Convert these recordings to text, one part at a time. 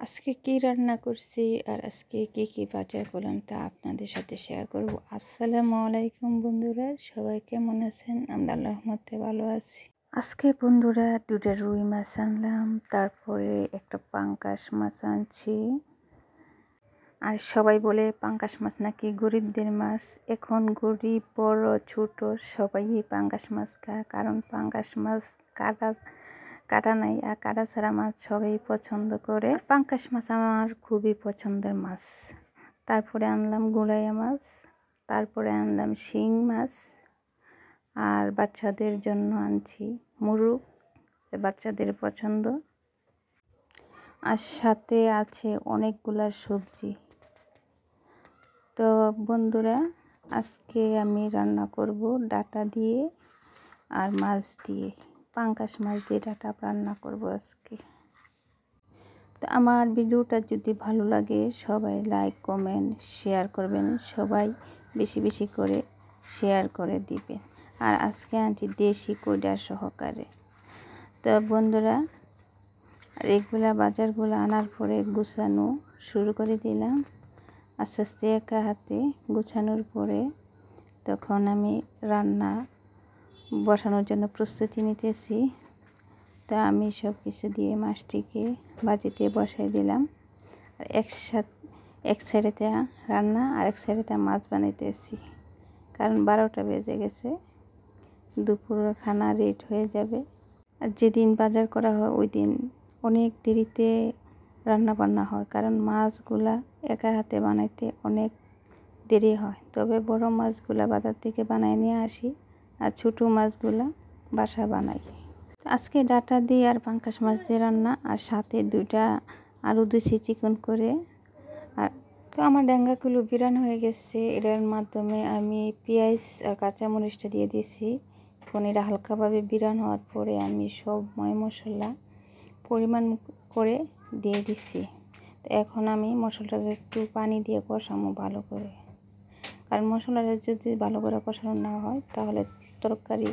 আজকে কি রান্না করছি আর আজকে কি বাজার করলাম তা আপনাদের সাথে শেয়ার করব। আসসালামু আলাইকুম বন্ধুরা, সবাই কেমন আছেন? আমরা আল্লাহর রহমতে ভালো আছি। আজকে বন্ধুরা দুটো রুই মাছ আনলাম, তারপরে একটা পাঙ্গাস মাছ আনছি। আর সবাই বলে পাঙ্গাস মাছ নাকি গরিবদের মাছ। এখন গরিব বড় ছোট সবাই পাঙ্গাস মাছ খায়, কারণ পাঙ্গাস মাছ কাটা নাই, আর কাটা ছাড়া মাছ সবাই পছন্দ করে। পাঙ্গাস মাছ আমার খুবই পছন্দের মাছ। তারপরে আনলাম গুলাইয়া মাছ, তারপরে আনলাম শিং মাছ, আর বাচ্চাদের জন্য আনছি মুরুগ, বাচ্চাদের পছন্দ। আর সাথে আছে অনেকগুলা সবজি। তো বন্ধুরা, আজকে আমি রান্না করব ডাটা দিয়ে আর মাছ দিয়ে, পাঙ্গাস মাছ দিয়ে ডাটা রান্না করব আজকে। তো আমার ভিডিওটা যদি ভালো লাগে সবাই লাইক কমেন্ট শেয়ার করবেন, সবাই বেশি বেশি করে শেয়ার করে দিবেন। আর আজকে আনছি দেশি কয়লা সহকারে। তো বন্ধুরা, এগুলা বাজারগুলো আনার পরে গুছানো শুরু করে দিলাম। আস্তে আস্তে একা হাতে গুছানোর পরে তখন আমি রান্না বসানোর জন্য প্রস্তুতি নিতেছি। তো আমি সব কিছু দিয়ে মাছটিকে ভাজিতে বসাই দিলাম। আর এক সাইডেতে রান্না আর এক সাইডেতে মাছ বানাইতেছি, কারণ 12টা বেজে গেছে, দুপুরের খানা রেড হয়ে যাবে। আর যেদিন বাজার করা হয় ওই দিন অনেক দেরিতে রান্না বান্না হয়, কারণ মাছগুলা একা হাতে বানাইতে অনেক দেরি হয়। তবে বড় মাছগুলা বাজার থেকে বানাই নিয়ে আসি, আর ছোটো মাছগুলা বাসা বানাই। আজকে ডাটা দিয়ে আর পাঙ্গাস মাছ দিয়ে রান্না, আর সাথে 2টা আলু দিয়েছি চিকন করে। আর তো আমার ড্যাঙ্গাগুলো বিরান হয়ে গেছে, এটার মাধ্যমে আমি পেঁয়াজ আর কাঁচামরিচটা দিয়ে দিয়েছি। এখন এটা হালকাভাবে বিরান হওয়ার পরে আমি সব মশলা পরিমাণ করে দিয়ে দিচ্ছি। তো এখন আমি মশলাটাকে একটু পানি দিয়ে কষাবো ভালো করে, কারণ মশলাটা যদি ভালো করে কষানো না হয় তাহলে তরকারি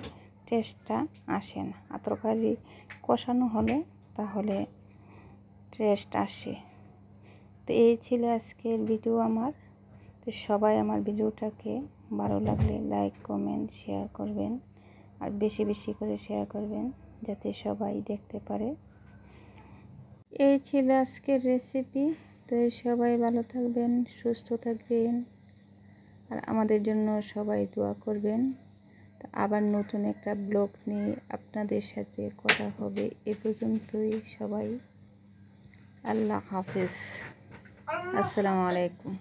টেস্টটা আসে না, আর তরকারি কষানো হলে তাহলে টেস্ট আসে। তো এই ছিল আজকের ভিডিও আমার। তো সবাই আমার ভিডিওটাকে ভালো লাগলে লাইক কমেন্ট শেয়ার করবেন, আর বেশি বেশি করে শেয়ার করবেন যাতে সবাই দেখতে পারে। এই ছিল আজকের রেসিপি। তো সবাই ভালো থাকবেন, সুস্থ থাকবেন, আর আমাদের জন্য সবাই দোয়া করবেন। তো আবার নতুন একটা ব্লগ নিয়ে আপনাদের সাথে কথা হবে। এ পর্যন্তই, সবাই আল্লাহ হাফেজ, আসসালামু আলাইকুম।